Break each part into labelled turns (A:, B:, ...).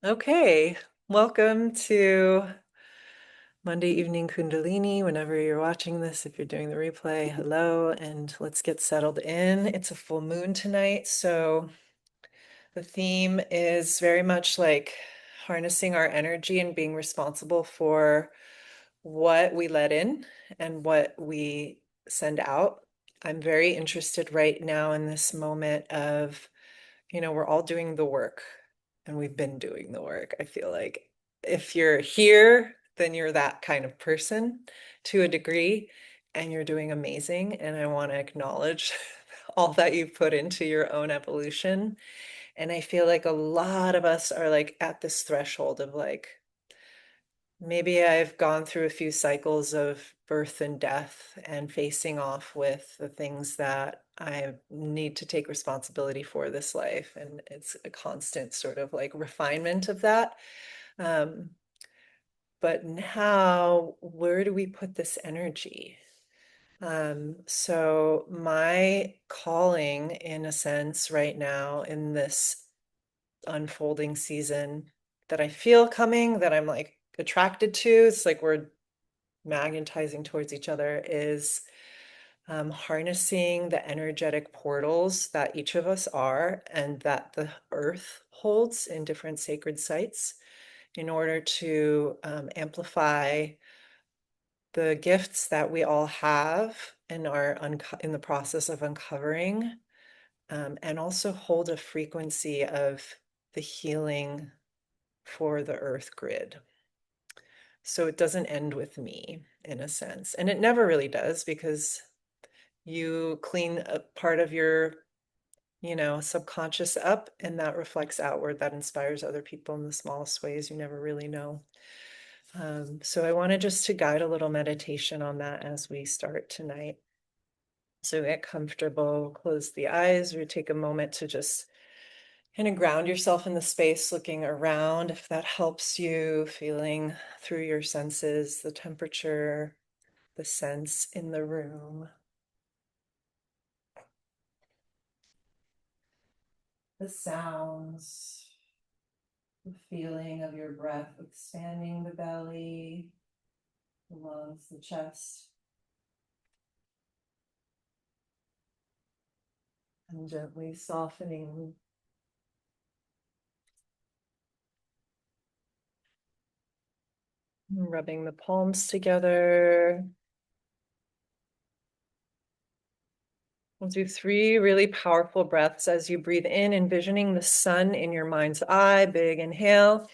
A: Okay, welcome to Monday Evening Kundalini. Whenever you're watching this, if you're doing the replay, hello, and let's get settled in. It's a full moon tonight, so the theme is very much like harnessing our energy and being responsible for what we let in and what we send out. I'm very interested right now in this moment of we're all doing the work and we've been doing the work. I feel like if you're here, then you're that kind of person to a degree, and you're doing amazing. And I want to acknowledge all that you've put into your own evolution. And I feel like a lot of us are like at this threshold of like, maybe I've gone through a few cycles of birth and death and facing off with the things that I need to take responsibility for this life. And it's a constant sort of like refinement of that. Um, but now, where do we put this energy? So my calling, in a sense, right now in this unfolding season that I feel coming, that I'm like attracted to, it's like we're magnetizing towards each other, is harnessing the energetic portals that each of us are and that the earth holds in different sacred sites in order to amplify the gifts that we all have and are in the process of uncovering, and also hold a frequency of the healing for the earth grid. So it doesn't end with me in a sense. And it never really does, because you clean a part of your, subconscious up, and that reflects outward. That inspires other people in the smallest ways. You never really know. So I wanted just to guide a little meditation on that as we start tonight. So get comfortable, close the eyes, or take a moment to just kind of ground yourself in the space, looking around, if that helps you, feeling through your senses, the temperature, the sense in the room, the sounds, the feeling of your breath expanding the belly, the lungs, the chest, and gently softening, rubbing the palms together. We'll do 3 really powerful breaths as you breathe in, envisioning the sun in your mind's eye. Big inhale.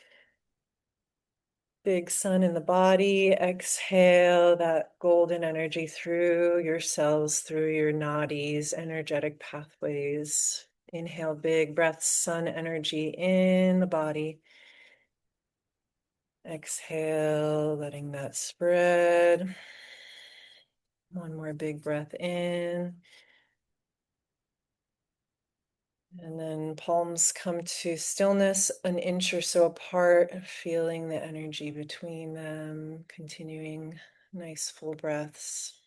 A: Big sun in the body. Exhale that golden energy through your cells, through your nadis, energetic pathways. Inhale, big breath, sun energy in the body. Exhale, letting that spread. One more big breath in. And then palms come to stillness, an inch or so apart, feeling the energy between them, continuing nice full breaths.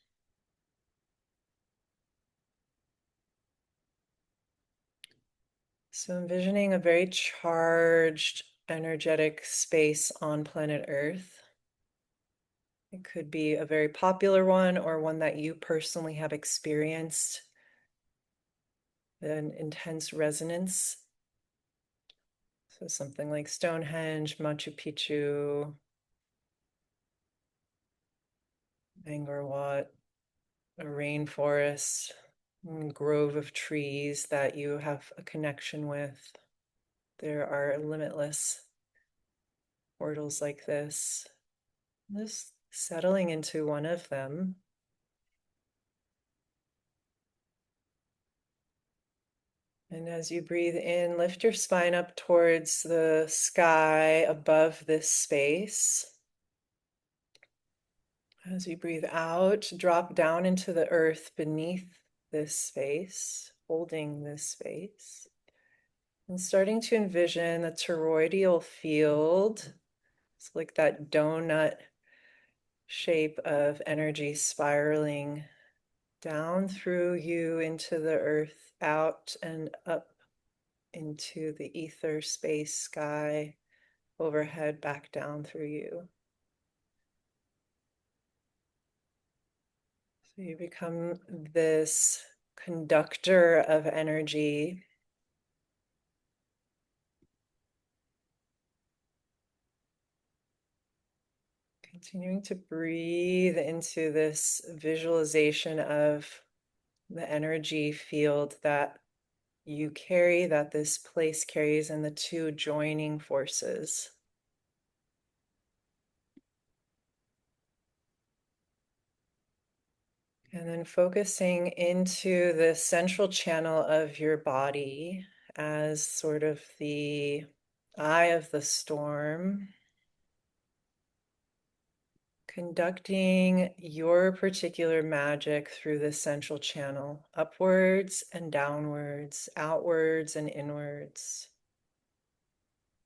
A: So envisioning a very charged, energetic space on planet Earth. It could be a very popular one or one that you personally have experienced an intense resonance. So something like Stonehenge, Machu Picchu, Angkor Wat, a rainforest, grove of trees that you have a connection with. There are limitless portals like this. Just settling into one of them. And as you breathe in, lift your spine up towards the sky above this space. As you breathe out, drop down into the earth beneath this space, holding this space. And starting to envision the toroidal field. It's like that donut shape of energy spiraling down through you into the earth, out and up into the ether, space, sky, overhead back down through you. So you become this conductor of energy. Continuing to breathe into this visualization of the energy field that you carry, that this place carries, and the two joining forces. And then focusing into the central channel of your body as sort of the eye of the storm, conducting your particular magic through this central channel, upwards and downwards, outwards and inwards.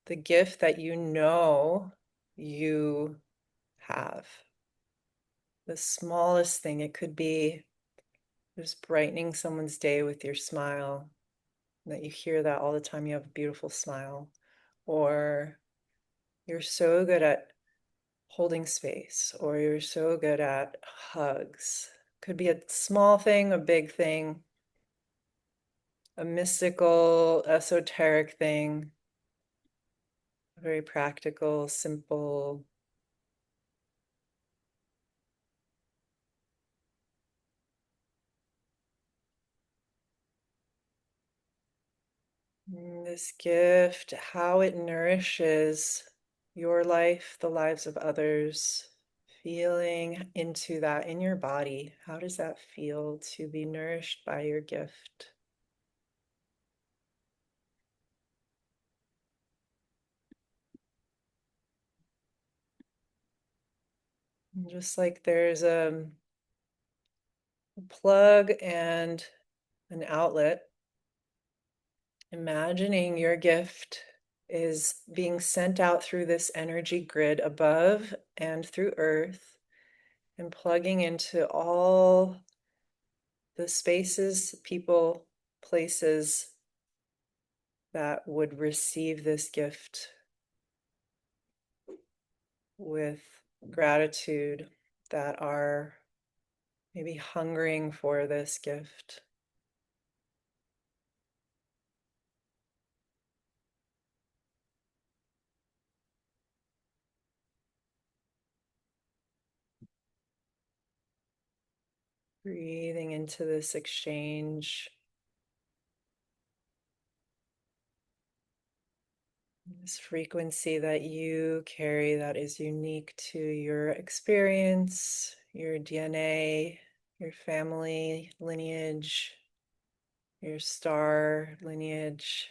A: The gift that you know you have. The smallest thing, it could be just brightening someone's day with your smile, that you hear that all the time. You have a beautiful smile, or you're so good at holding space, or you're so good at hugs. Could be a small thing, a big thing, a mystical, esoteric thing, very practical, simple. This gift, how it nourishes your life, the lives of others, feeling into that in your body. How does that feel to be nourished by your gift? And just like there's a plug and an outlet, imagining your gift is being sent out through this energy grid above and through earth and plugging into all the spaces, people, places that would receive this gift with gratitude, that are maybe hungering for this gift. Breathing into this exchange, this frequency that you carry that is unique to your experience, your DNA, your family lineage, your star lineage.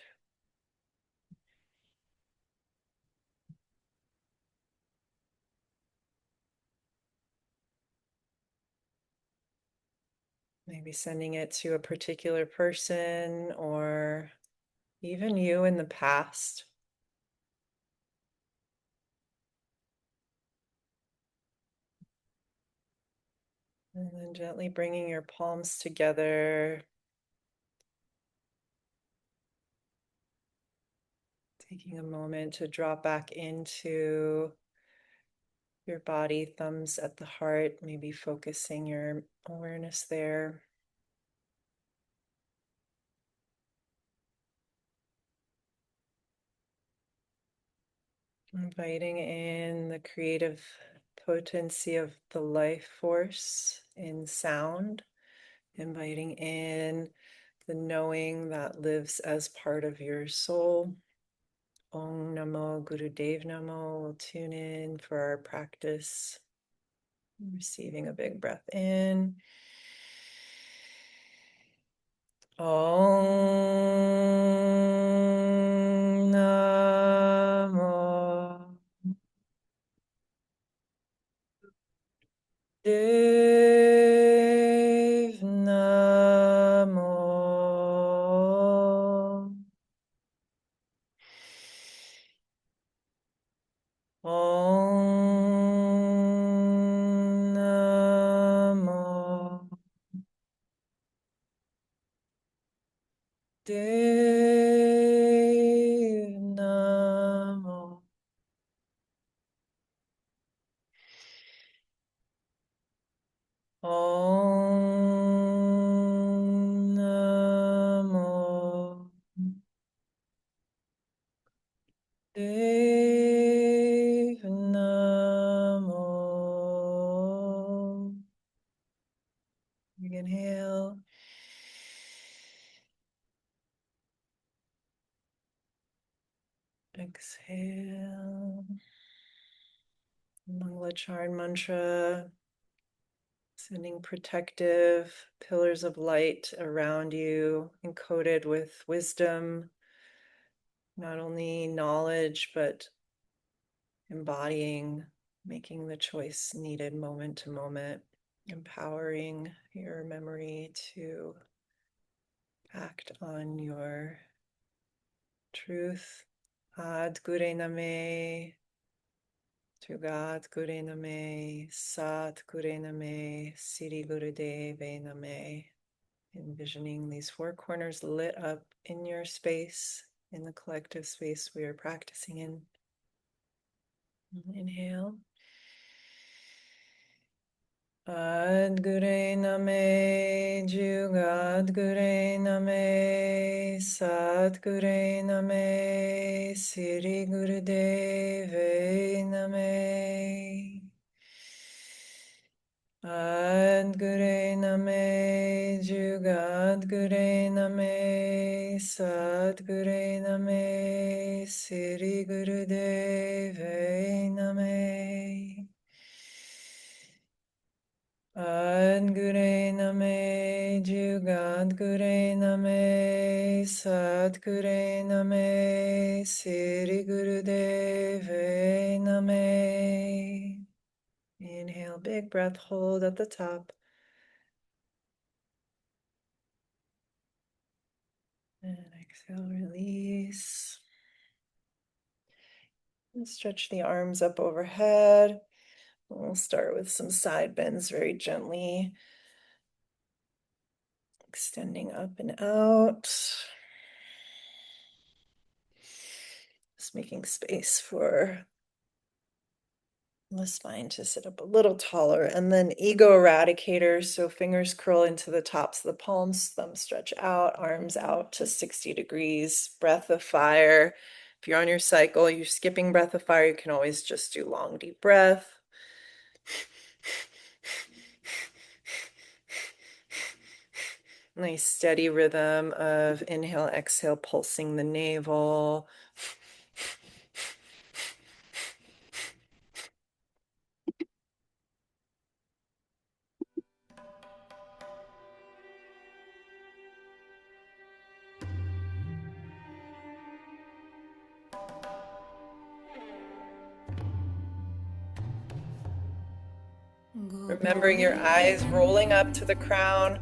A: Maybe sending it to a particular person or even you in the past. And then gently bringing your palms together, taking a moment to drop back into your body, thumbs at the heart, maybe focusing your awareness there. Inviting in the creative potency of the life force in sound, inviting in the knowing that lives as part of your soul. Om Namo Guru Dev Namo. We'll tune in for our practice. Receiving a big breath in. Om Namo Dev Namo. Om Namo Dev Namo. Dev Namo. Big inhale. Exhale. Mangalacharn mantra. Sending protective pillars of light around you, encoded with wisdom, not only knowledge, but embodying, making the choice needed moment to moment, empowering your memory to act on your truth. Ad Gure Name, to God Gure Name, Sat Gure Name, Siri Gurudeve Name. Envisioning these four corners lit up in your space, in the collective space we are practicing in. Inhale. Adgure Name, Jugadgure Name, Satgure Name, Siri Gurudeve Name. Adgure Name, Jugadgure Name, Satgure Name, Siri Gurudeve Name. Adgure Name, Jugadgure Name, Satgure Name, Siri Gurudeve Name. Inhale, big breath, hold at the top. And exhale, release. And stretch the arms up overhead. We'll start with some side bends very gently. Extending up and out. Just making space for the spine to sit up a little taller. And then ego eradicator. So fingers curl into the tops of the palms, thumbs stretch out, arms out to 60 degrees. Breath of fire. If you're on your cycle, you're skipping breath of fire, you can always just do long, deep breath. Nice steady rhythm of inhale, exhale, pulsing the navel. Remembering your eyes rolling up to the crown.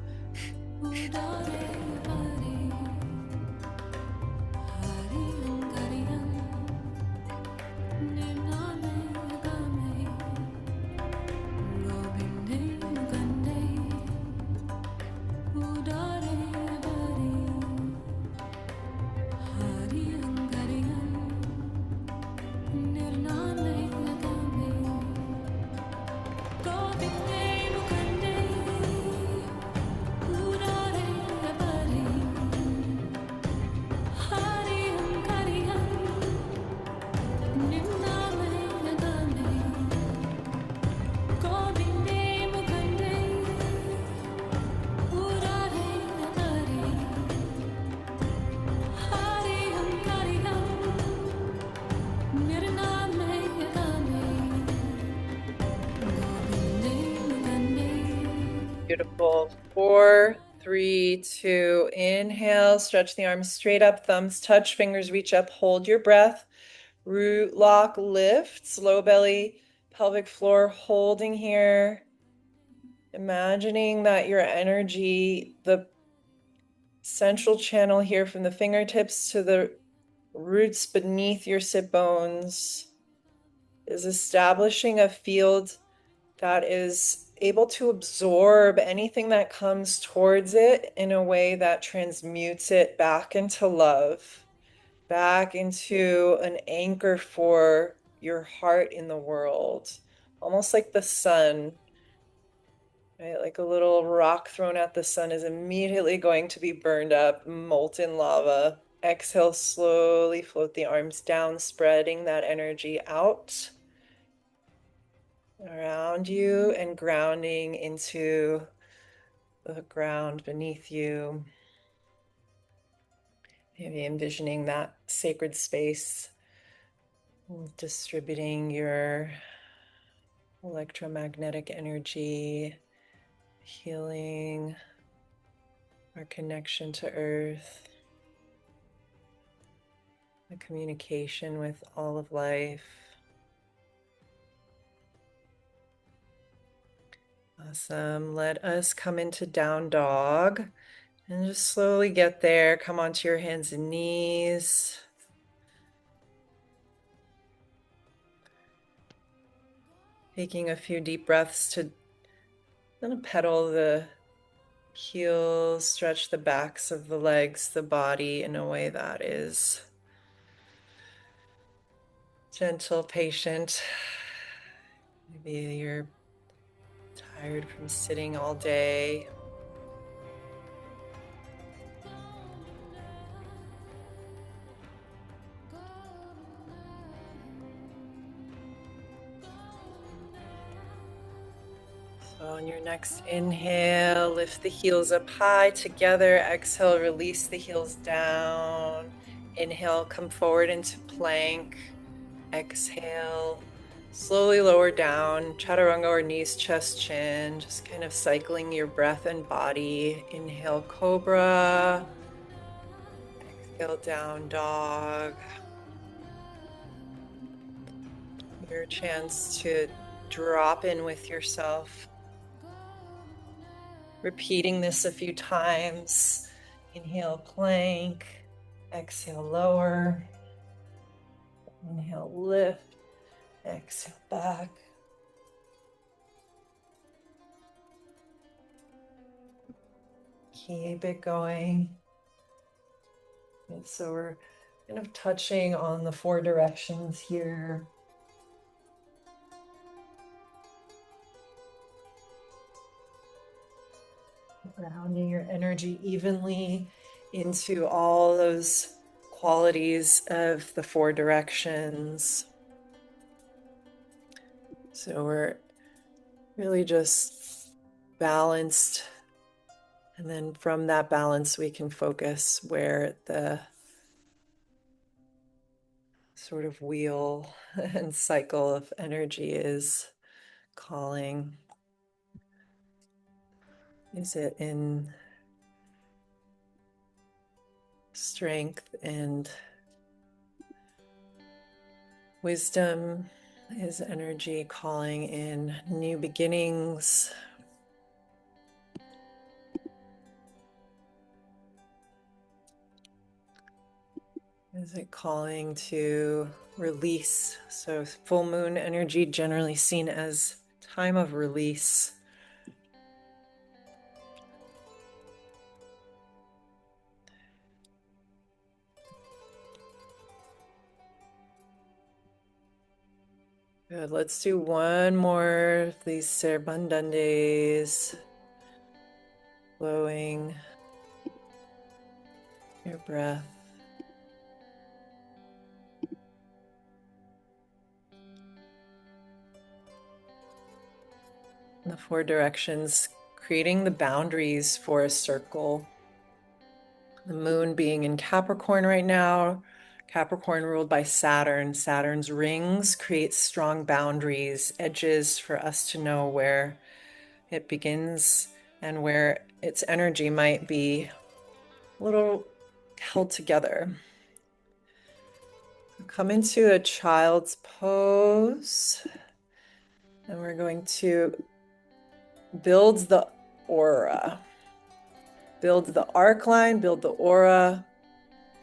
A: Beautiful. 4, 3, 2, inhale, stretch the arms straight up, thumbs touch, fingers reach up, hold your breath. Root lock, lift, low belly, pelvic floor, holding here. Imagining that your energy, the central channel here from the fingertips to the roots beneath your sit bones, is establishing a field that is able to absorb anything that comes towards it in a way that transmutes it back into love, back into an anchor for your heart in the world, almost like the sun, right? Like a little rock thrown at the sun is immediately going to be burned up, molten lava. Exhale, slowly float the arms down, spreading that energy out around you and grounding into the ground beneath you. Maybe envisioning that sacred space, distributing your electromagnetic energy, healing our connection to Earth, the communication with all of life. Awesome. Let us come into down dog and just slowly get there. Come onto your hands and knees. Taking a few deep breaths to kind of pedal the heels, stretch the backs of the legs, the body in a way that is gentle, patient. Maybe you're tired from sitting all day. So on your next inhale, lift the heels up high together. Exhale, release the heels down. Inhale, come forward into plank. Exhale, slowly lower down, chaturanga or knees, chest, chin, just kind of cycling your breath and body. Inhale, cobra. Exhale, down dog. Your chance to drop in with yourself. Repeating this a few times. Inhale, plank. Exhale, lower. Inhale, lift. Exhale, back. Keep it going. And so we're kind of touching on the 4 directions here. Grounding your energy evenly into all those qualities of the 4 directions. So we're really just balanced. And then from that balance, we can focus where the sort of wheel and cycle of energy is calling. Is it in strength and wisdom? Is energy calling in new beginnings? Is it calling to release? So full moon energy generally seen as time of release. Good. Let's do one more of these Serbundandes. Flowing your breath. The 4 directions, creating the boundaries for a circle. The moon being in Capricorn right now. Capricorn ruled by Saturn. Saturn's rings create strong boundaries, edges for us to know where it begins and where its energy might be a little held together. Come into a child's pose, and we're going to build the aura. Build the Arcline, build the aura,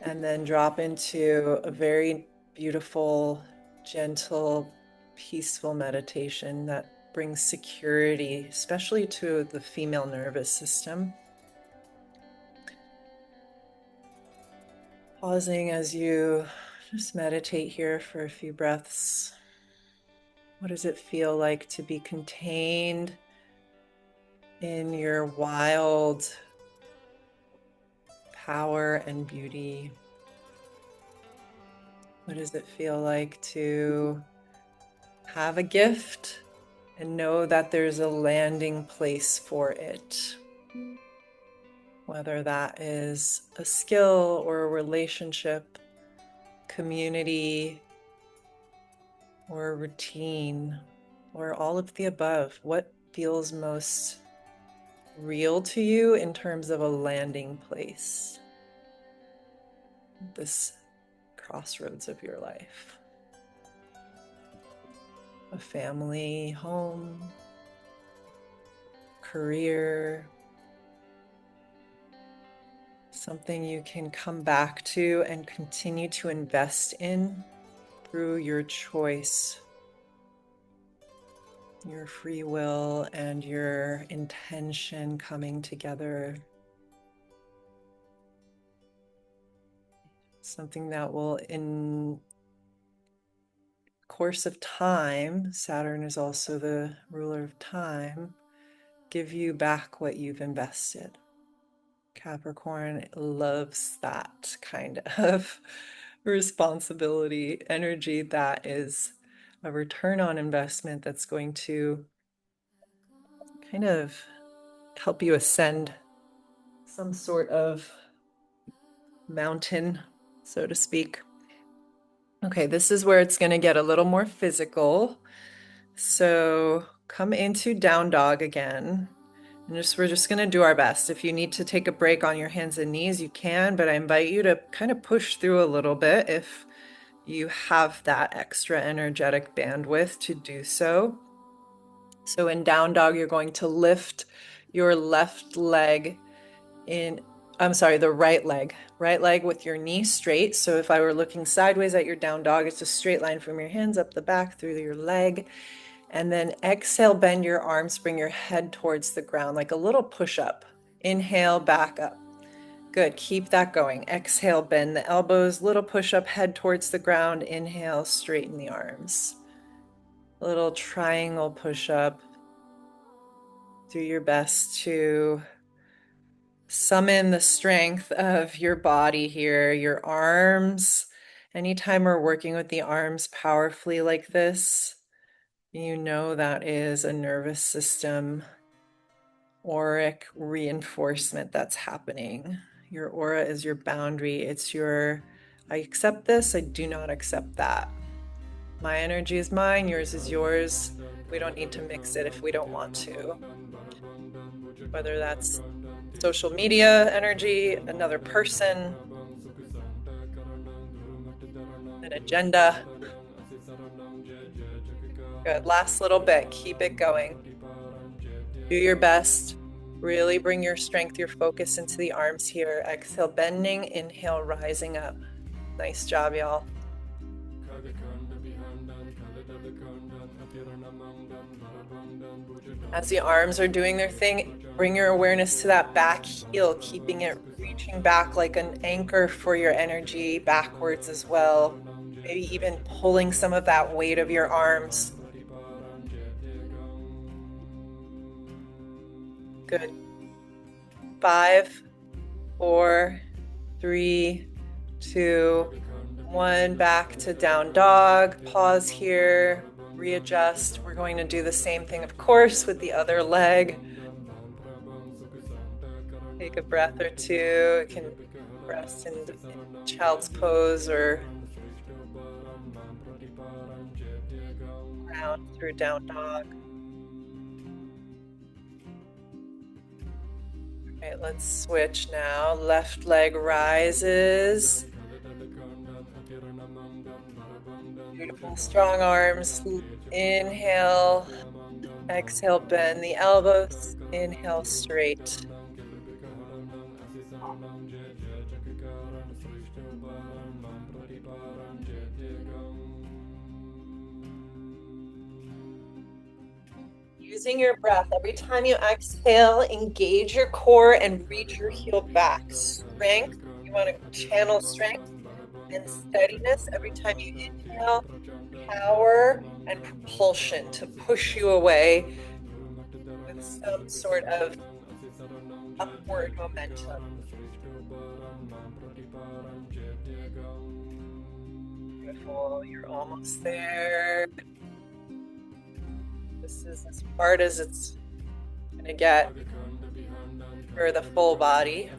A: and then drop into a very beautiful, gentle, peaceful meditation that brings security, especially to the female nervous system. Pausing as you just meditate here for a few breaths. What does it feel like to be contained in your wild power and beauty? What does it feel like to have a gift and know that there's a landing place for it? Whether that is a skill or a relationship, community, or a routine, or all of the above. What feels most real to you in terms of a landing place? This crossroads of your life. A family, home, career, something you can come back to and continue to invest in through your choice, your free will, and your intention coming together. Something that will, in course of time, Saturn is also the ruler of time, give you back what you've invested. Capricorn loves that kind of responsibility, energy that is a return on investment that's going to kind of help you ascend some sort of mountain, so to speak. Okay, this is where it's going to get a little more physical. So come into down dog again. And we're just going to do our best. If you need to take a break on your hands and knees, you can, but I invite you to kind of push through a little bit if you have that extra energetic bandwidth to do so. So in down dog, you're going to lift your left leg in, I'm sorry, the right leg with your knee straight. So if I were looking sideways at your down dog, it's a straight line from your hands up the back through your leg. And then exhale, bend your arms, bring your head towards the ground, like a little push-up. Inhale, back up. Good, keep that going. Exhale, bend the elbows, little push-up, head towards the ground. Inhale, straighten the arms. A little triangle push-up. Do your best to summon the strength of your body here, your arms. Anytime we're working with the arms powerfully like this, you know that is a nervous system auric reinforcement that's happening. Your aura is your boundary. It's your, I accept this, I do not accept that. My energy is mine, yours is yours. We don't need to mix it if we don't want to. Whether that's social media energy, another person, an agenda. Good, last little bit, keep it going. Do your best. Really bring your strength, your focus into the arms here. Exhale, bending. Inhale, rising up. Nice job, y'all. As the arms are doing their thing, bring your awareness to that back heel, keeping it reaching back like an anchor for your energy backwards as well. Maybe even pulling some of that weight of your arms. Good. 5, 4, 3, 2, 1. Back to down dog. Pause here. Readjust. We're going to do the same thing, of course, with the other leg. Take a breath or two. You can rest in child's pose or round through down dog. All right, let's switch now. Left leg rises. Beautiful, strong arms. Inhale, exhale, bend the elbows. Inhale, straight. Using your breath, every time you exhale, engage your core and reach your heel back. Strength, you want to channel strength and steadiness every time you inhale. Power and propulsion to push you away with some sort of upward momentum. Beautiful. Beautiful. You're almost there. This is as hard as it's gonna get for the full body.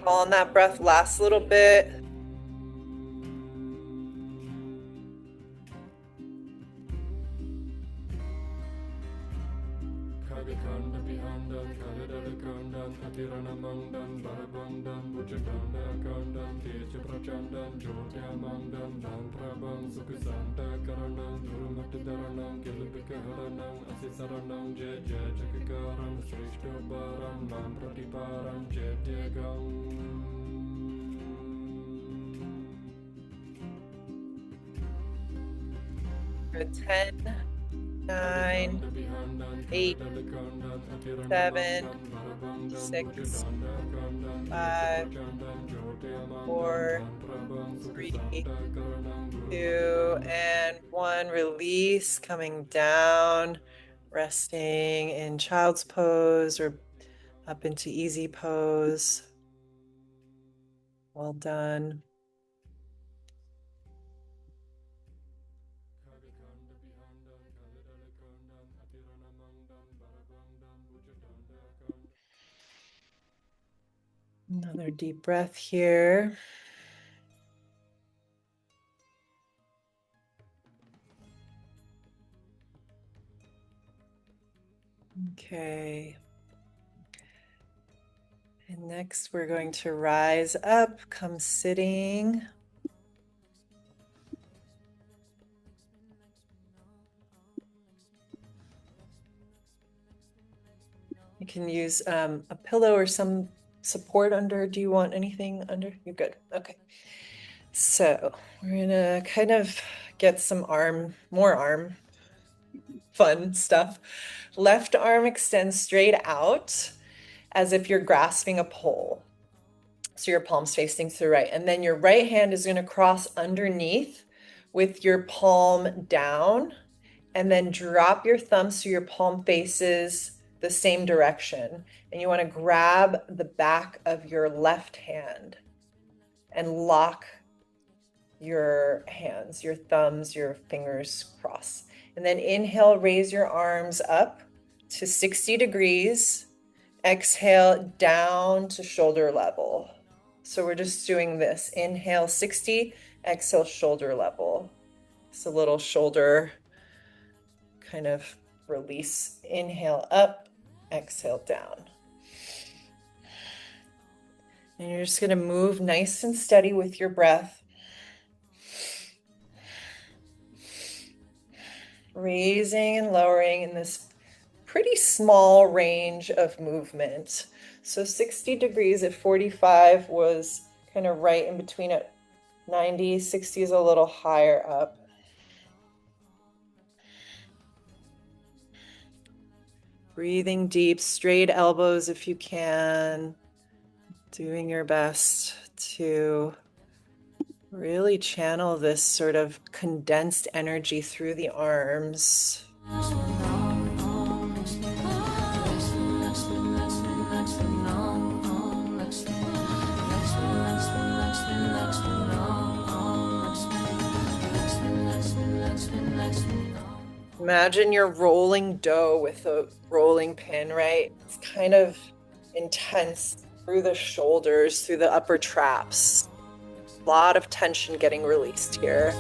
A: Call on that breath last little bit. Good. 10, 9, 8, 7, 6, 5, 4, 3, 2, and 1. Release, coming down, resting in child's pose or up into easy pose. Well done. Another deep breath here. Okay. And next we're going to rise up, come sitting. You can use a pillow or some support under. Do you want anything under? You're good. Okay. So we're gonna kind of get some more arm fun stuff. Left arm extends straight out as if you're grasping a pole. So your palm's facing to the right. And then your right hand is gonna cross underneath with your palm down, and then drop your thumb so your palm faces the same direction. And you want to grab the back of your left hand and lock your hands, your thumbs, your fingers cross. And then inhale, raise your arms up to 60 degrees. Exhale, down to shoulder level. So we're just doing this. Inhale, 60, exhale, shoulder level. It's a little shoulder kind of release. Inhale up, exhale down. And you're just going to move nice and steady with your breath. Raising and lowering in this pretty small range of movement. So 60 degrees at 45 was kind of right in between at 90. 60 is a little higher up. Breathing deep, straight elbows if you can. Doing your best to really channel this sort of condensed energy through the arms. Imagine you're rolling dough with a rolling pin, right? It's kind of intense through the shoulders, through the upper traps. A lot of tension getting released here.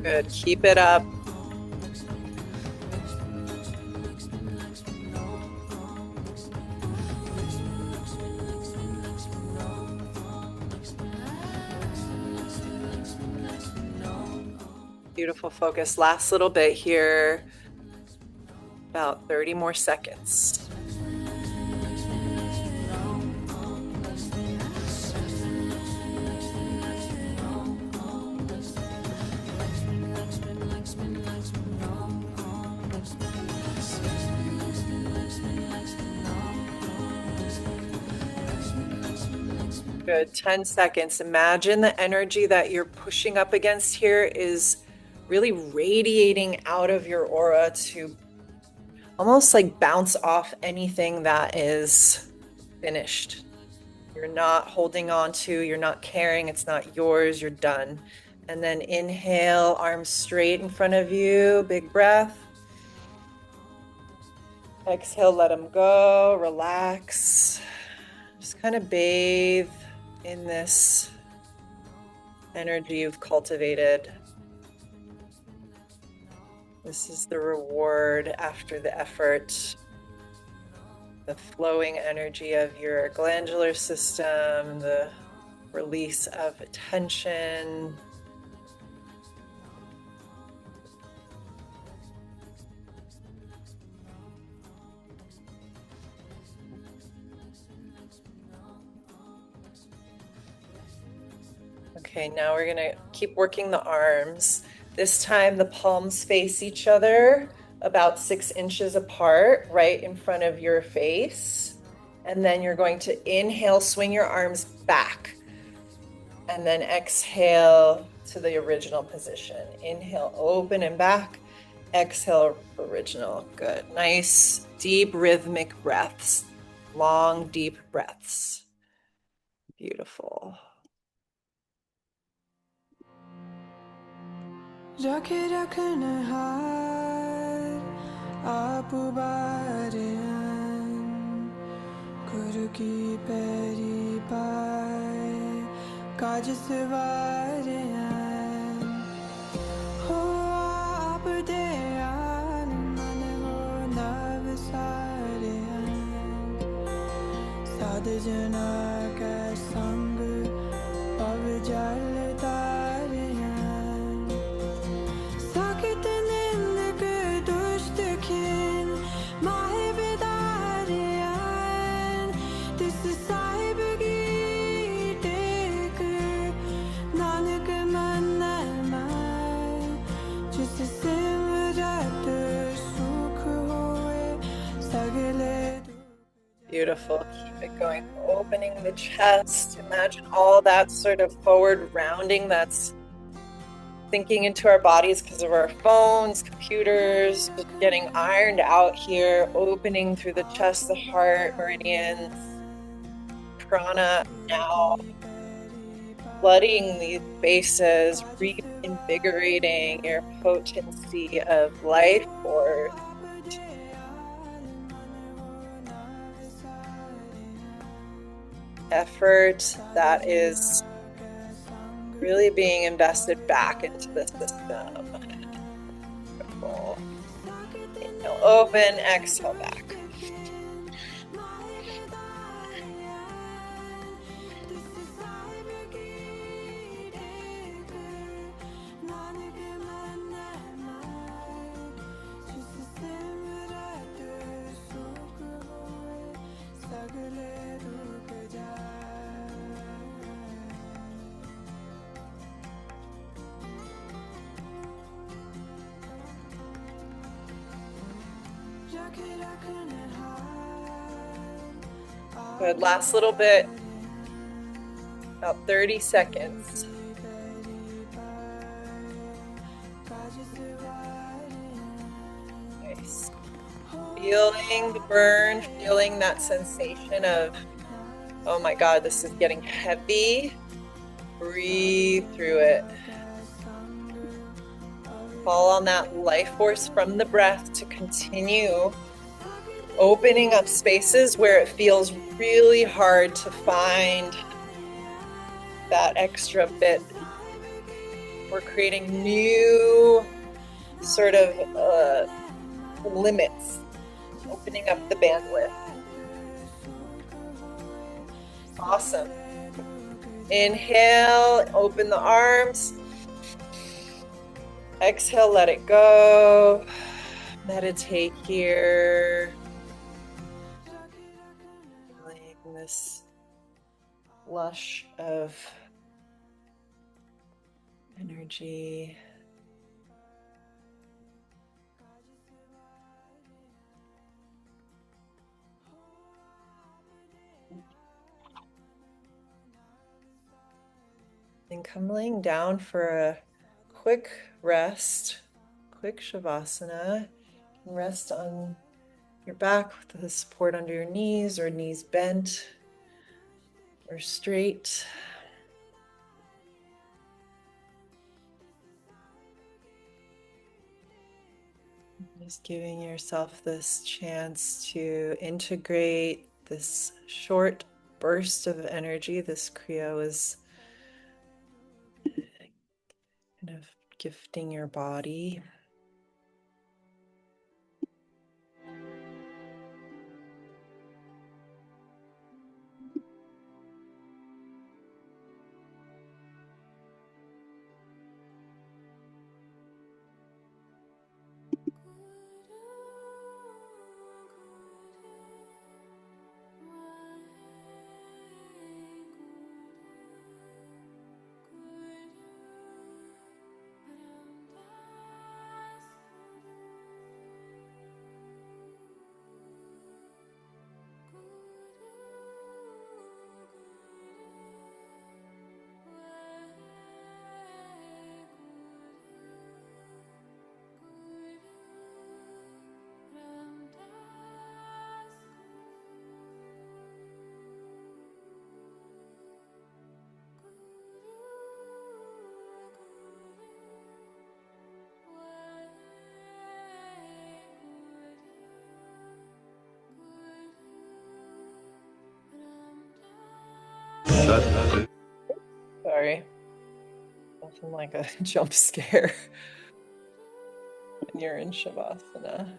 A: Good, keep it up. Beautiful focus. Last little bit here. About 30 more seconds. Good, 10 seconds. Imagine the energy that you're pushing up against here is really radiating out of your aura to almost like bounce off anything that is finished. You're not holding on to, you're not carrying, it's not yours, you're done. And then inhale, arms straight in front of you, big breath. Exhale, let them go, relax. Just kind of bathe in this energy you've cultivated. This is the reward after the effort, the flowing energy of your glandular system, the release of tension. Okay, now we're gonna keep working the arms. This time the palms face each other about 6 inches apart, right in front of your face. And then you're going to inhale, swing your arms back. And then exhale to the original position. Inhale, open and back. Exhale, original. Good. Nice, deep, rhythmic breaths. Long, deep breaths. Beautiful.
B: रखे रखनहार आप बारियां गुरु की पैरी पाए काज सवारियां हो आप दयाल मन हो नव सारियां साध जना का संग पव जल
A: Beautiful. Keep it going. Opening the chest. Imagine all that sort of forward rounding that's sinking into our bodies because of our phones, computers, just getting ironed out here, opening through the chest, the heart, meridians, prana now, flooding these spaces, reinvigorating your potency of life force. Effort that is really being invested back into the system. Beautiful. Inhale, open, exhale back. Good, last little bit, about 30 seconds. Nice. Feeling the burn, feeling that sensation of, oh my God, this is getting heavy. Breathe through it. Call on that life force from the breath to continue opening up spaces where it feels really hard to find that extra bit. We're creating new sort of limits, opening up the bandwidth. Awesome. Inhale, open the arms. Exhale, let it go. meditate here, feeling this lush of energy. And come laying down for a quick rest, quick shavasana. Rest on your back with the support under your knees or knees bent or straight. Just giving yourself this chance to integrate this short burst of energy. This Kriya is kind of gifting your body. Sorry, nothing like a jump scare when you're in Shavasana.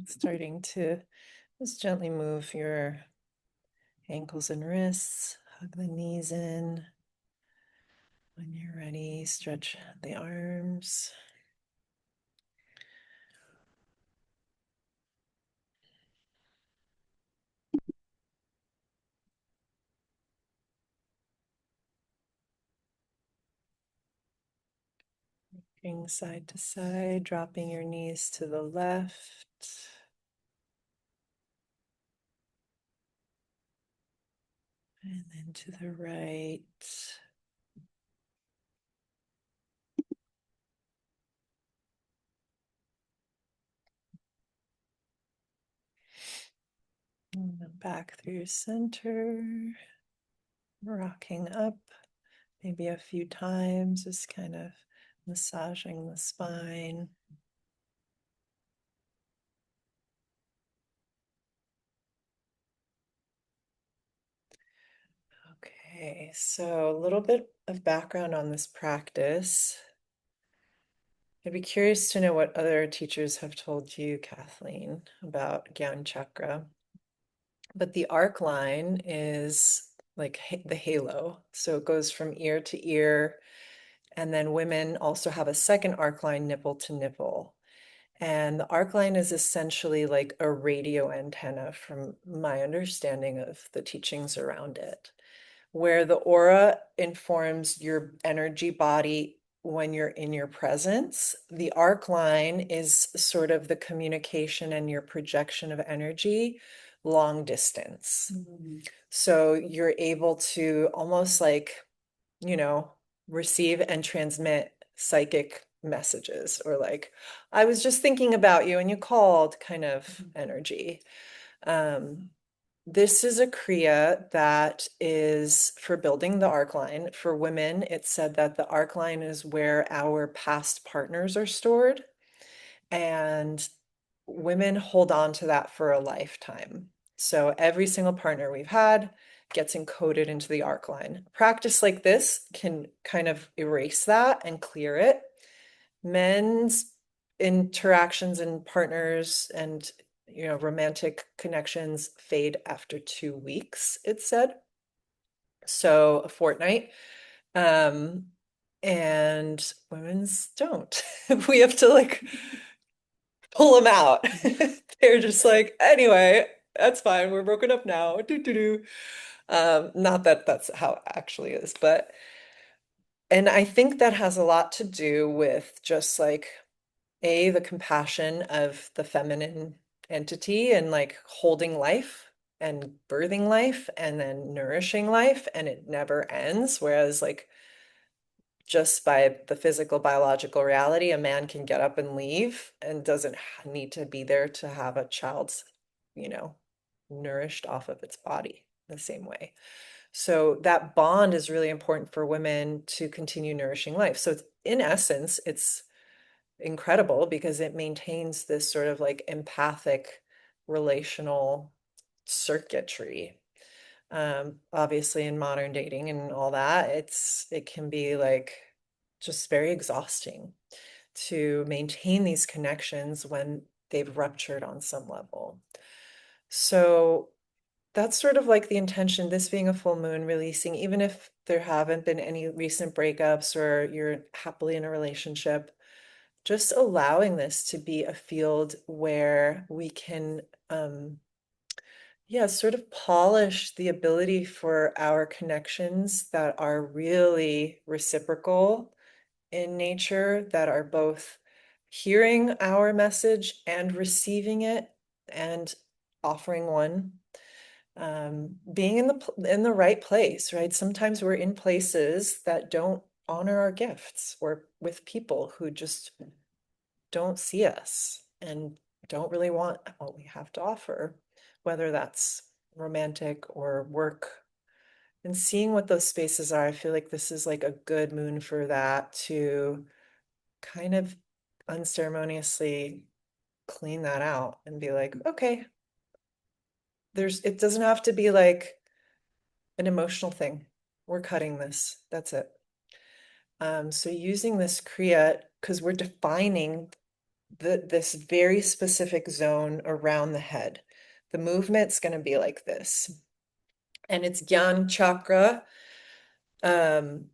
A: Starting to just gently move your ankles and wrists, hug the knees in. When you're ready, stretch the arms. Rocking side to side, dropping your knees to the left. And then to the right. And then back through your center. Rocking up maybe a few times, just kind of massaging the spine. Okay, so a little bit of background on this practice. I'd be curious to know what other teachers have told you, Kathleen, about Gyan Chakra. But the arc line is like the halo. So it goes from ear to ear. And then women also have a second arc line, nipple to nipple. And the arc line is essentially like a radio antenna, from my understanding of the teachings around it, where the aura informs your energy body when you're in your presence. The arc line is sort of the communication and your projection of energy long distance. So you're able to almost like, you know, receive and transmit psychic messages, or like, I was just thinking about you and you called kind of energy. Um, this is a Kriya that is for building the arc line. For women, it's said that the arc line is where our past partners are stored, and women hold on to that for a lifetime. So every single partner we've had gets encoded into the arc line. Practice like this can kind of erase that and clear it. Men's interactions and partners and romantic connections fade after 2 weeks, it's said. So a fortnight. Um, and women's don't. We have to like pull them out. They're just like, anyway, that's fine. We're broken up now. Do do do. Not that that's how it actually is, but and I think that has a lot to do with just like the compassion of the feminine entity, and like holding life and birthing life and then nourishing life, and it never ends. Whereas like just by the physical biological reality, a man can get up and leave and doesn't need to be there to have a child's, you know, nourished off of its body the same way. So that bond is really important for women to continue nourishing life. So it's, in essence, it's incredible because it maintains this sort of like empathic relational circuitry. Obviously in modern dating and all that, it can be like just very exhausting to maintain these connections when they've ruptured on some level. So that's sort of like the intention, this being a full moon, releasing, even if there haven't been any recent breakups or you're happily in a relationship, just allowing this to be a field where we can yeah, sort of polish the ability for our connections that are really reciprocal in nature, that are both hearing our message and receiving it and offering one. Being in the right place, right? Sometimes we're in places that don't honor our gifts, or with people who just don't see us and don't really want what we have to offer, whether that's romantic or work. And seeing what those spaces are, I feel like this is like a good moon for that, to kind of unceremoniously clean that out and be like, okay, it doesn't have to be like an emotional thing. We're cutting this. That's it. So using this Kriya, because we're defining this very specific zone around the head. The movement's going to be like this. And it's Gyan chakra. Um,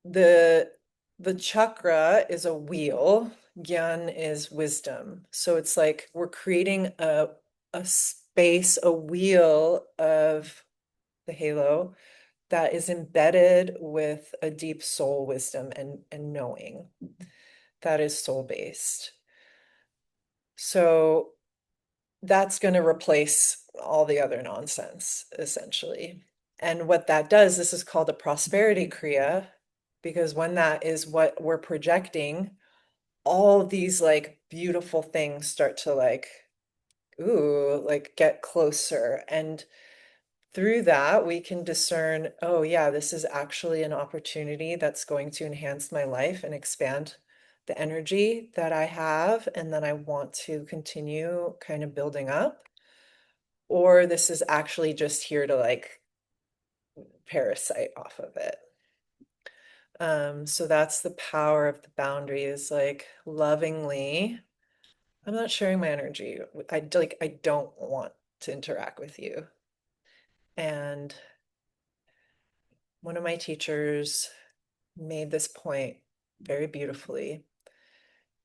A: the the chakra is a wheel, Gyan is wisdom. So it's like we're creating a space, a wheel of the halo that is embedded with a deep soul wisdom and knowing that is soul based. So that's going to replace all the other nonsense, essentially. And what that does, this is called a prosperity kriya, because when that is what we're projecting, all these like beautiful things start to like, ooh, like get closer. And through that, we can discern, oh, yeah, this is actually an opportunity that's going to enhance my life and expand the energy that I have and that I want to continue kind of building up. Or this is actually just here to like parasite off of it. So that's the power of the boundary is like lovingly, I'm not sharing my energy. I don't want to interact with you. And one of my teachers made this point very beautifully.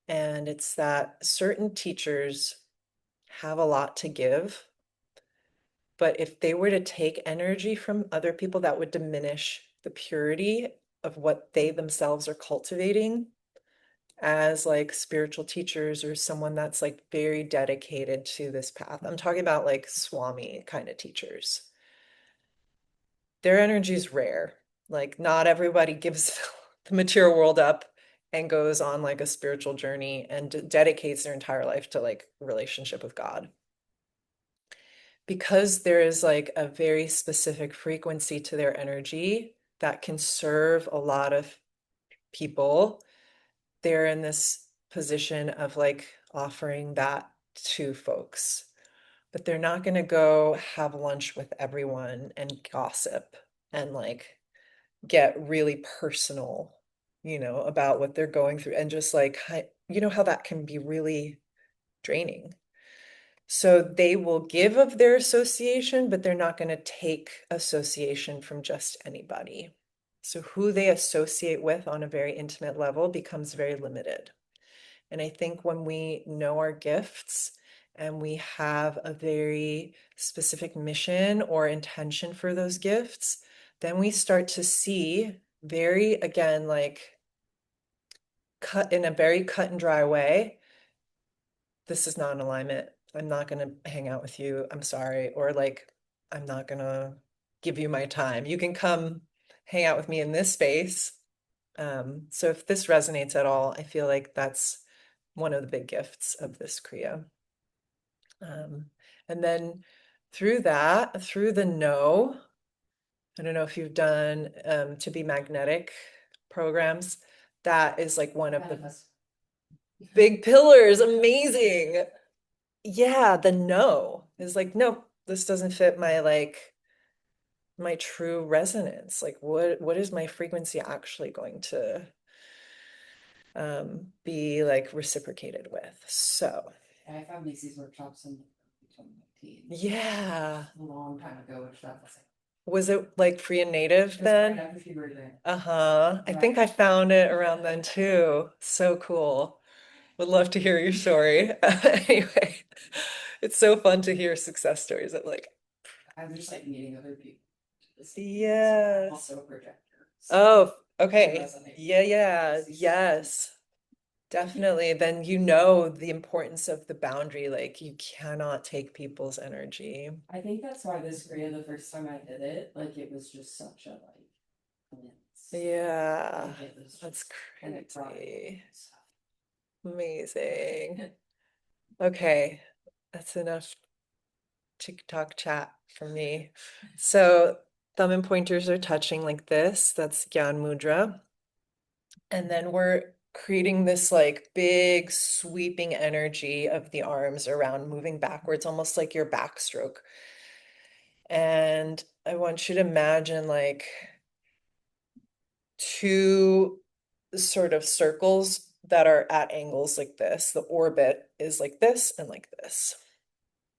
A: And it's that certain teachers have a lot to give, but if they were to take energy from other people, that would diminish the purity of what they themselves are cultivating as like spiritual teachers or someone that's like very dedicated to this path. I'm talking about like Swami kind of teachers. Their energy is rare. Like not everybody gives the material world up and goes on like a spiritual journey and dedicates their entire life to like relationship with God. Because there is like a very specific frequency to their energy that can serve a lot of people, they're in this position of like offering that to folks. But they're not going to go have lunch with everyone and gossip and like get really personal, about what they're going through and just like, how that can be really draining. So they will give of their association, but they're not going to take association from just anybody. So who they associate with on a very intimate level becomes very limited. And I think when we know our gifts and we have a very specific mission or intention for those gifts, then we start to see very, again, like cut in a very cut and dry way, this is not an alignment. I'm not going to hang out with you. I'm sorry. Or like, I'm not going to give you my time. You can come hang out with me in this space. So if this resonates at all, I feel like that's one of the big gifts of this Kriya. Um, and then through that, through the no, I don't know if you've done to be magnetic programs. That is like one of the big pillars. Amazing. Yeah, the no is like, nope, this doesn't fit my like my true resonance. Like what is my frequency actually going to be like reciprocated with? So
B: I found these workshops in 2019.
A: yeah.
B: A long time ago, which that was
A: Was it like free and native
B: right
A: then?
B: after you were there.
A: Uh-huh. I think I found it around then too. So cool. Would love to hear your story. Anyway, it's so fun to hear success stories of like,
B: I'm just like meeting other people.
A: yes.
B: I'm also a projector.
A: Oh, okay.
B: Resonate.
A: Yeah. Yes. Definitely. Then you know the importance of the boundary. Like you cannot take people's energy.
B: I think that's why this Korea, the first time I did it, like it was just such a like glimpse.
A: Yeah.
B: Like it was
A: That's
B: just, and it brought
A: crazy.
B: in stuff.
A: Amazing. Okay. That's enough TikTok chat for me. So thumb and pointers are touching like this. That's Gyan Mudra. And then we're creating this like big sweeping energy of the arms around, moving backwards, almost like your backstroke. And I want you to imagine like two sort of circles that are at angles like this. The orbit is like this and like this.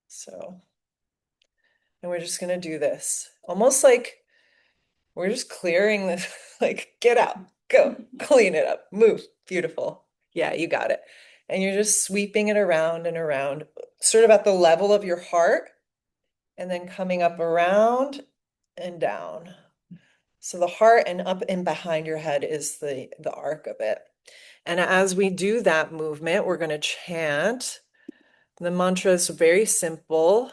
A: So, and we're just gonna do this. Almost like we're just clearing this, like, get out, go, clean it up, move. Beautiful. Yeah, you got it. And you're just sweeping it around and around, sort of at the level of your heart, and then coming up around and down. So the heart and up and behind your head is the arc of it. And as we do that movement, we're going to chant. The mantra is very simple.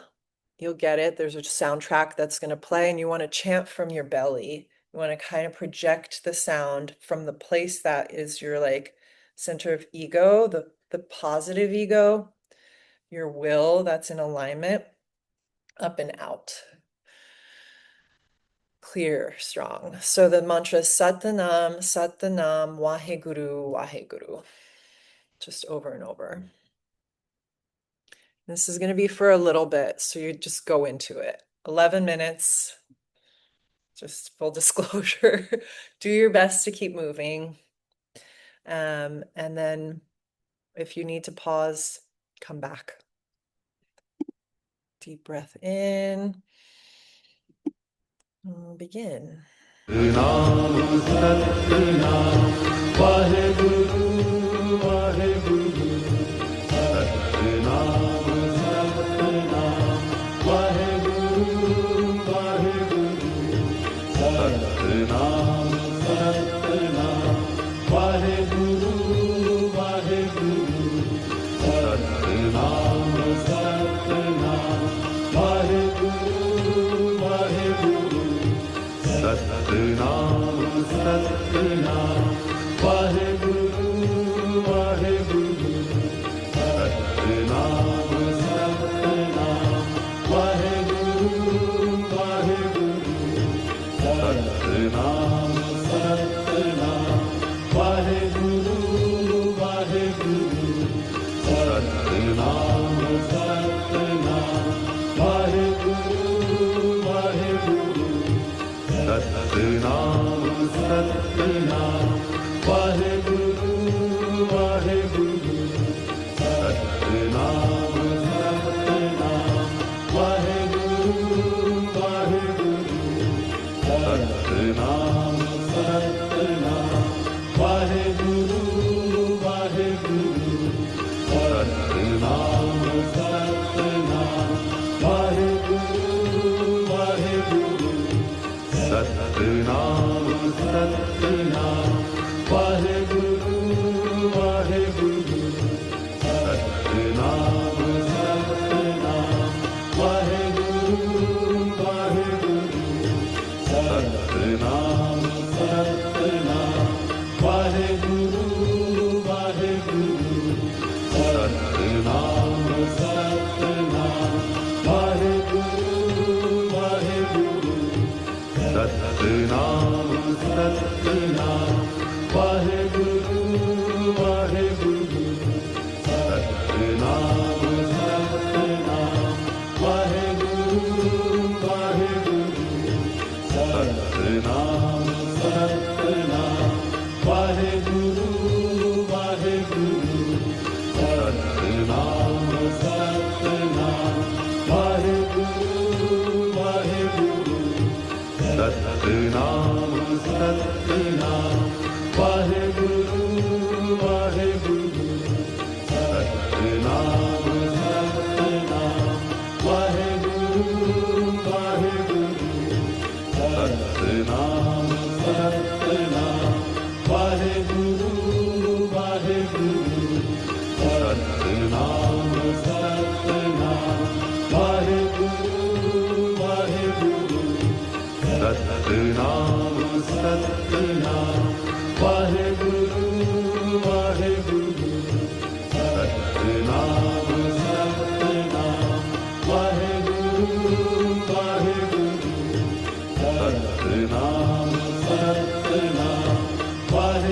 A: You'll get it. There's a soundtrack that's going to play, and you want to chant from your belly. You want to kind of project the sound from the place that is your like center of ego, the positive ego, your will that's in alignment, up and out. Clear, strong. So the mantra is Satanam, Satanam, Waheguru, Waheguru. Just over and over. This is going to be for a little bit, so you just go into it. 11 minutes, just full disclosure. Do your best to keep moving. And then if you need to pause, come back. Deep breath in. Begin.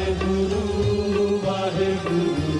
C: Waheguru, Waheguru,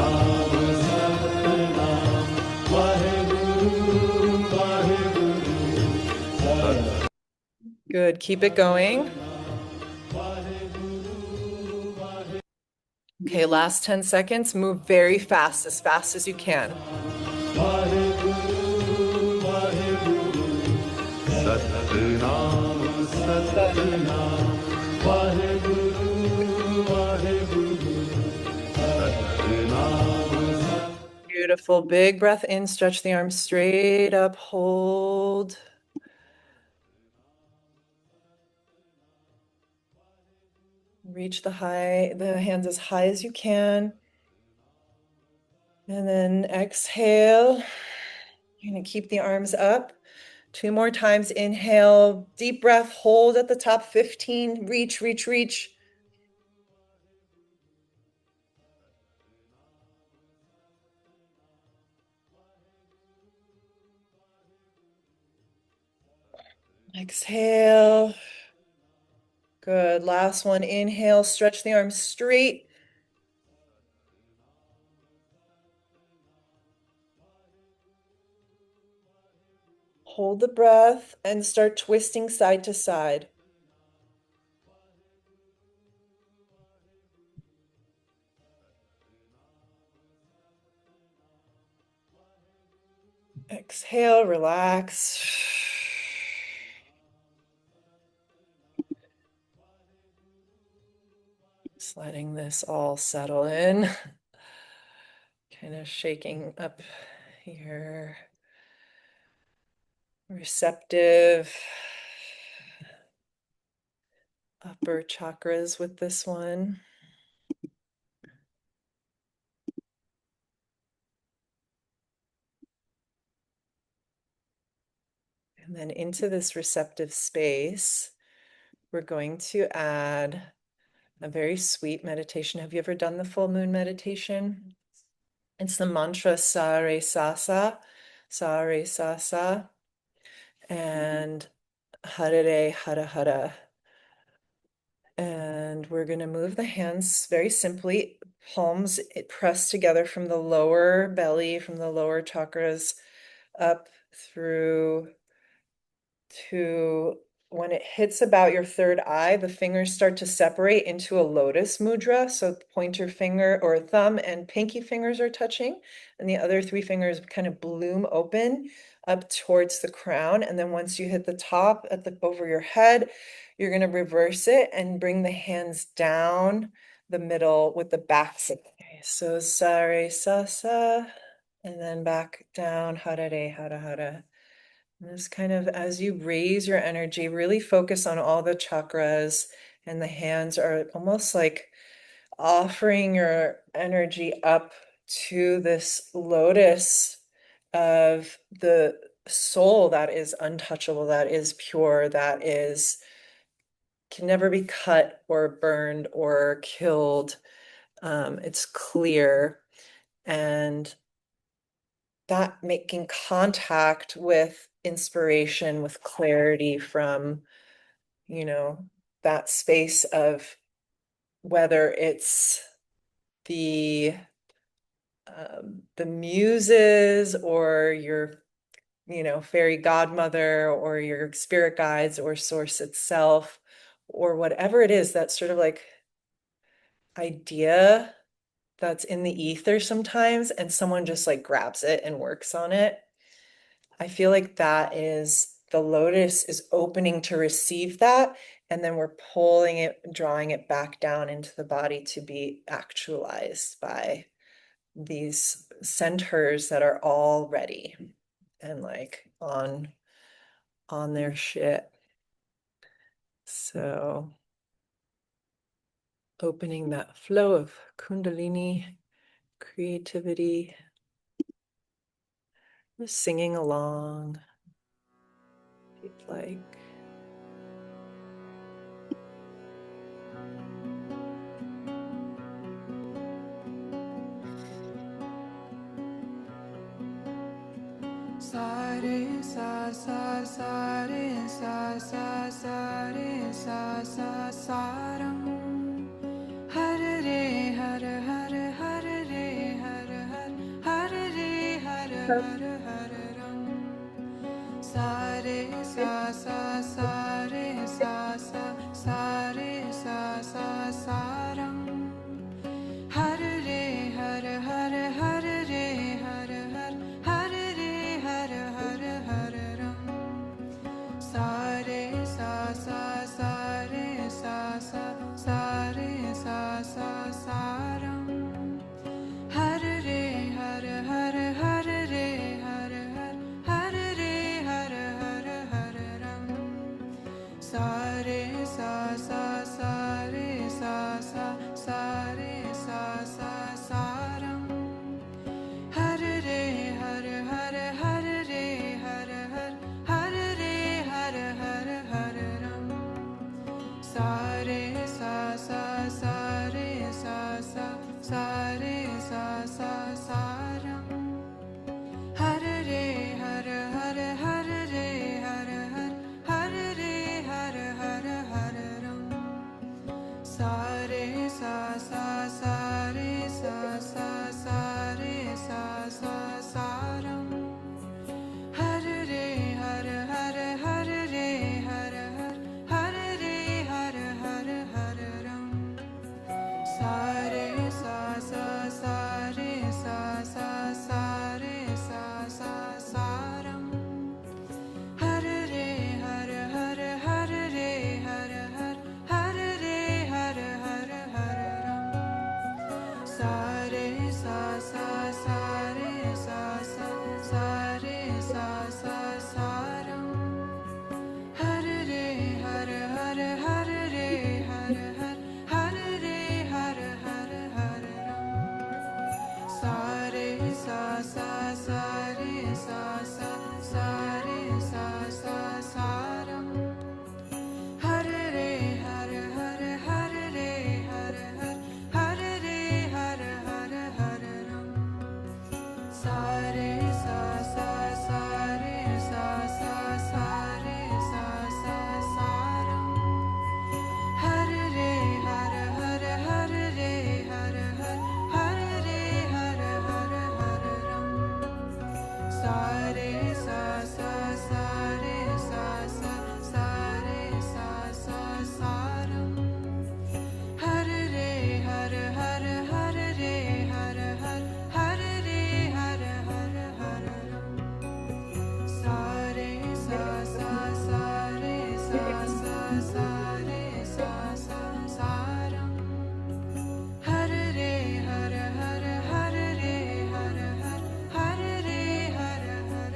C: Satnam, Satnam, Vaheguru, Vaheguru, Satnam.
A: Good. Keep it going. Okay, last 10 seconds. Move very fast as you can.
C: Vaheguru, Vaheguru, Satnam, Satnam, Vaheguru, Vaheguru, Satnam.
A: Beautiful. Big breath in. Stretch the arms straight up. Hold. Reach the hands as high as you can. And then exhale. You're going to keep the arms up. 2 more times. Inhale, deep breath, hold at the top. 15. Reach, reach, reach. Exhale. Good. Last one. Inhale, stretch the arms straight. Hold the breath and start twisting side to side. Exhale, relax. Just letting this all settle in. Kind of shaking up your receptive upper chakras with this one. And then into this receptive space, we're going to add a very sweet meditation. Have you ever done the full moon meditation? It's the mantra Sa Re Sa Sa, Sa Re Sa Sa, and Hare Re Hara Hara. And we're going to move the hands very simply, palms pressed together from the lower belly, from the lower chakras up through to when it hits about your third eye, the fingers start to separate into a lotus mudra. So pointer finger or thumb and pinky fingers are touching, and the other 3 fingers kind of bloom open up towards the crown. And then once you hit the top over your head, you're going to reverse it and bring the hands down the middle with the backs. Okay, so sa re sa sa, and then back down hara re hara hara. Just kind of as you raise your energy, really focus on all the chakras, and the hands are almost like offering your energy up to this lotus of the soul that is untouchable, that is pure, that is can never be cut or burned or killed. It's clear, and that making contact with inspiration, with clarity from, that space of whether it's the muses or your, fairy godmother or your spirit guides or source itself, or whatever it is, that sort of like idea that's in the ether sometimes, and someone just like grabs it and works on it. I feel like that is the lotus is opening to receive that, and then we're pulling it, drawing it back down into the body to be actualized by these centers that are all ready and like on their shit. So opening that flow of Kundalini creativity, just singing along if you'd like.
D: Sa re sa sa sa re sa sa sa re sa sa sa ram. Hare re hare hare hare re hare. Hare Hare Ram. Sa re sa sa sa re sa sa sa re sa sa sa ram. Hare re Hare Hare Hare re Hare Hare Hare re Hare Hare Hare Ram. Sa re sa sa sa re sa sa sa re sa sa sa ram. Hare re Hare Hare Hare re Hare Hare Hare re Hare Hare Hare Ram. Sa re sa sa sa re sa sa sa re sa sa sa ram. Hare re Hare Hare Hare re Hare Hare Hare re Hare Hare Hare Ram. Sa re sa sa sa re sa sa sa re sa sa sa ram. Hare re Hare Hare Hare re Hare Hare Hare re Hare Hare Hare Ram. Sa re sa sa sa re sa sa sa re sa sa sa ram. Hare re Hare Hare Hare re Hare Hare Hare re Hare Hare Hare Ram. Sa re sa sa sa re sa sa sa re sa sa sa ram. Hare re Hare Hare Hare re Hare Hare Hare re Hare Hare Hare Ram. Sa re sa sa sa re sa sa sa re sa sa sa ram. Hare re Hare Hare Hare re Hare Hare Hare re Hare Hare Hare Ram. Sa re sa sa sa re sa sa sa re sa sa sa ram. Hare re Hare Hare Hare re Hare Hare Hare re Hare Hare Hare Ram. Sa re sa sa sa re sa sa sa re sa sa sa ram. Hare re Hare Hare Hare re Hare Hare Hare re Hare Hare Hare Ram. Sa re sa sa sa re sa sa sa re sa sa sa ram. Hare re Hare Hare Hare re Hare Hare Hare re Hare Hare Hare Ram. Sa re sa sa sa re sa sa sa re sa sa sa ram. Hare re Hare Hare Hare re Hare Hare Hare re Hare Hare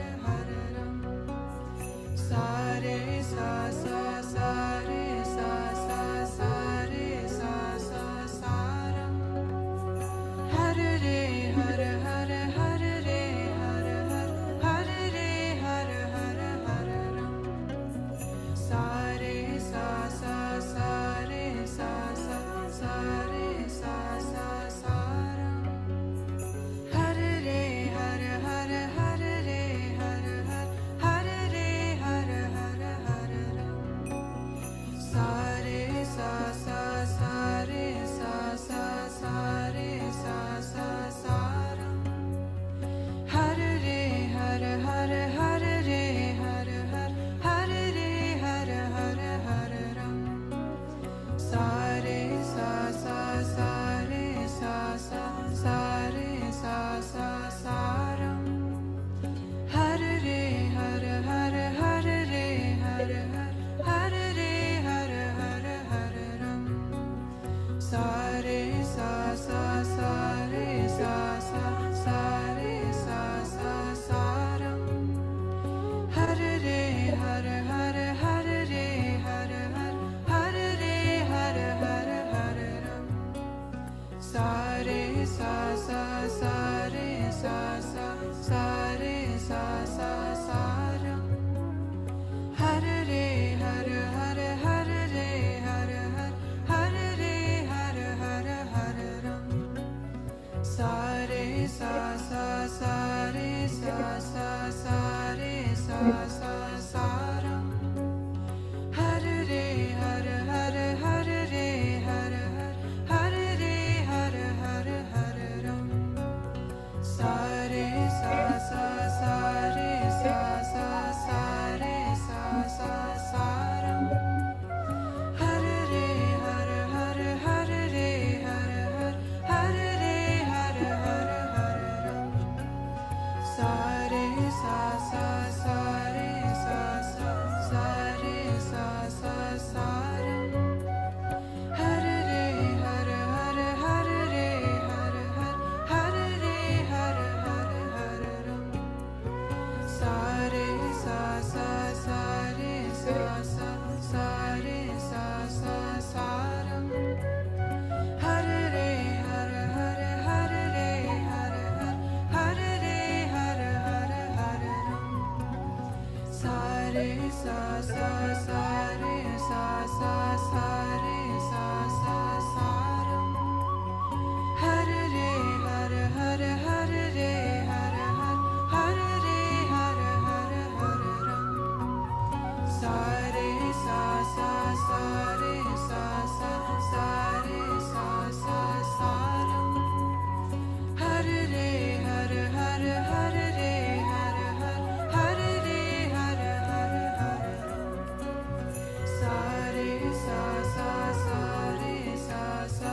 D: re sa sa sa re sa sa sa re sa sa sa ram. Har re har har har re har har har re har har har ram. Sa re sa sa sa re sa sa sa re sa sa sa ram. Har re har har har re har har har re har har har ram. Sa re sa sa sa re sa sa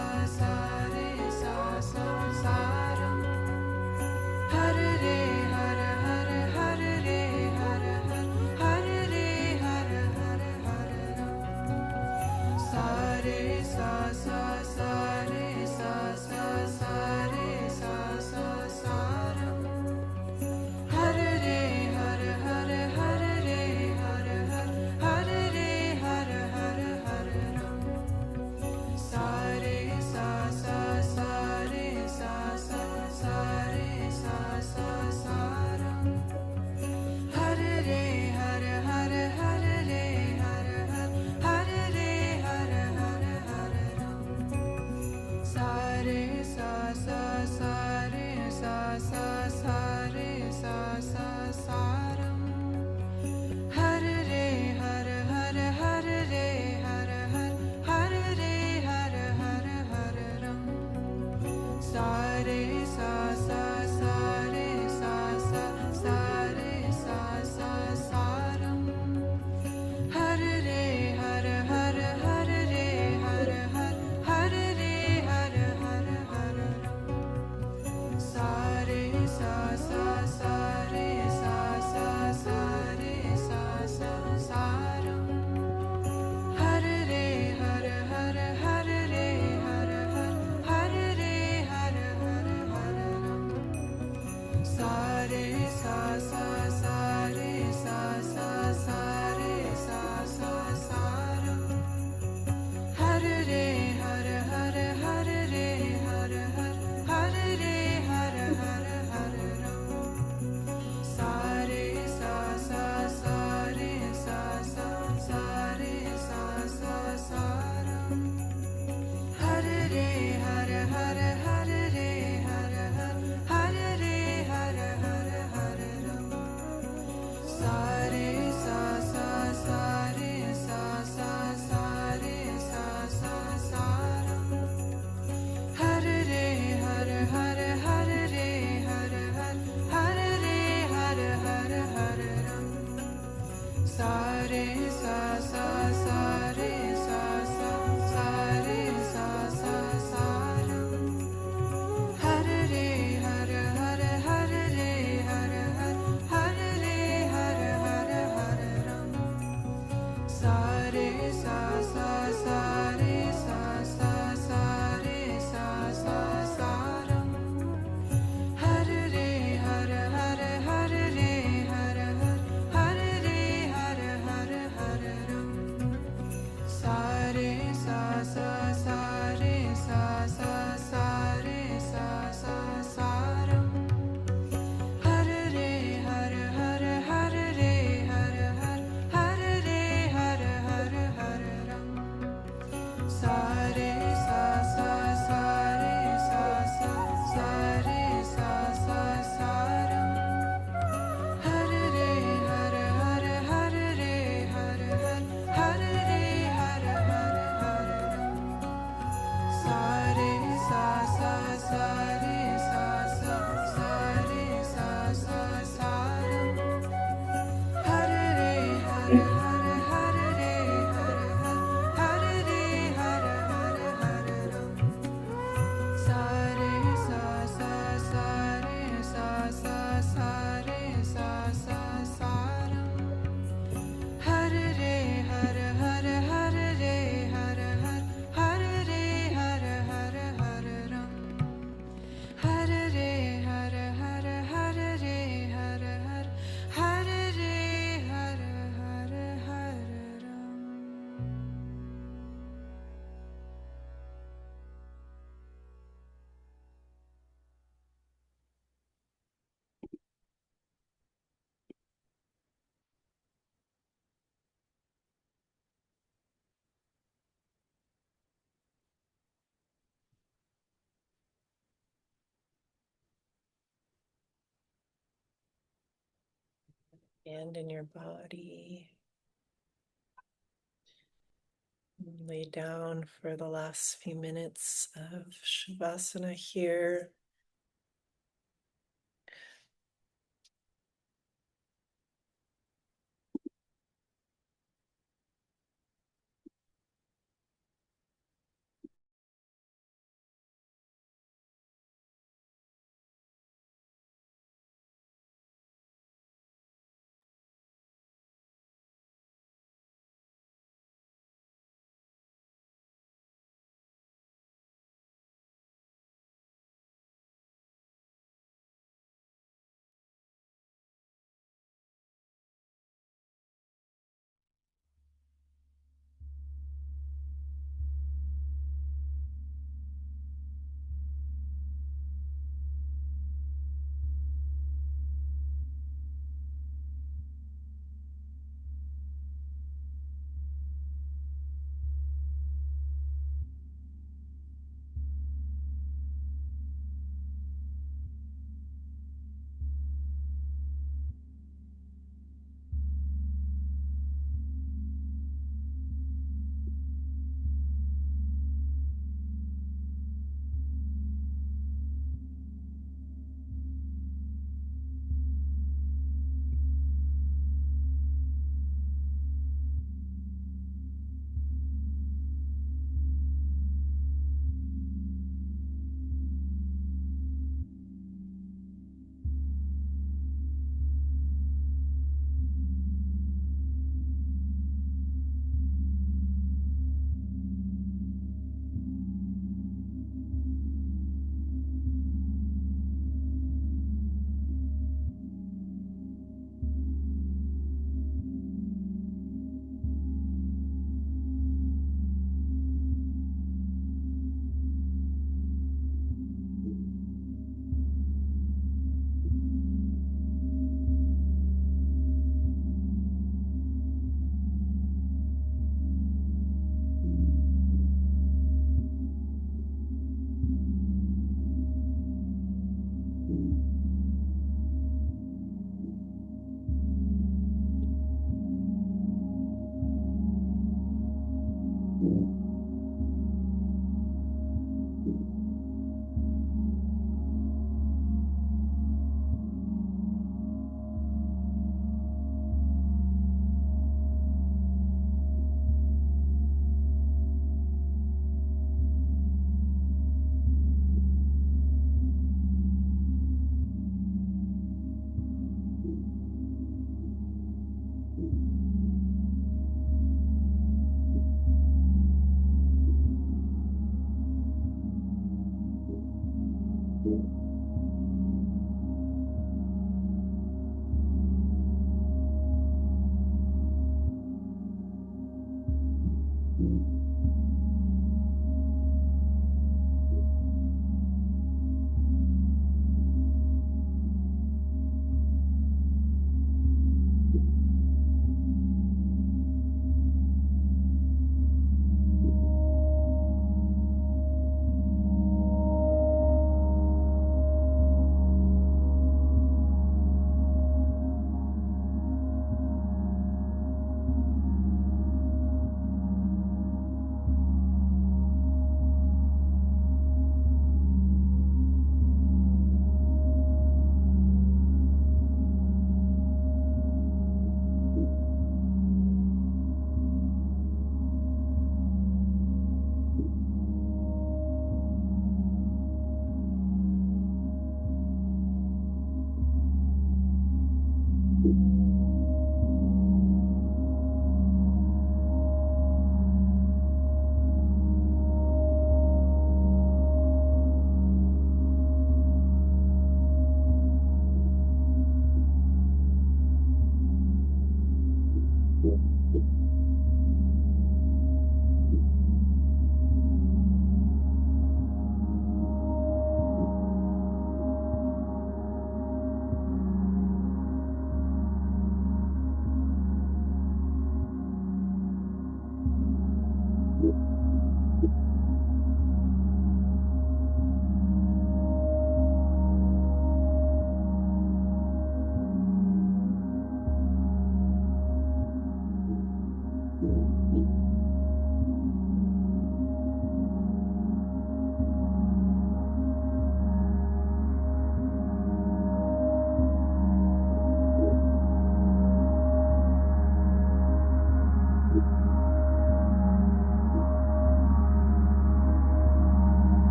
A: hand in your body. Lay down for the last few minutes of Shavasana here.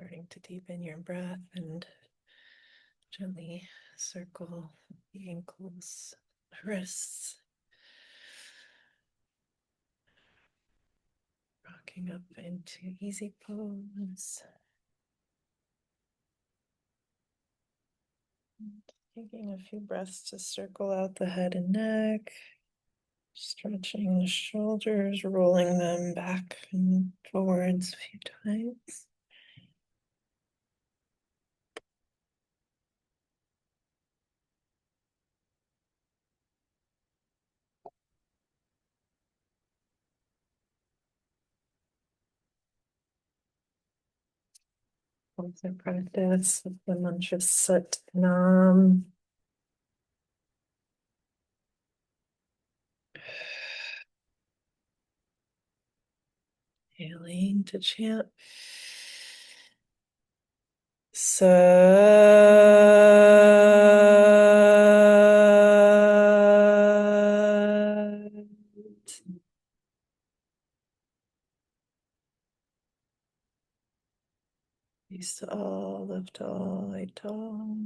A: Starting to deepen your breath and gently circle the ankles, wrists. Rocking up into easy pose. Taking a few breaths to circle out the head and neck. Stretching the shoulders, rolling them back and forwards a few times. Also practice with the mantra Sat Nam. Inhaling to chant. Sat. Peace to all, love to all, light to all.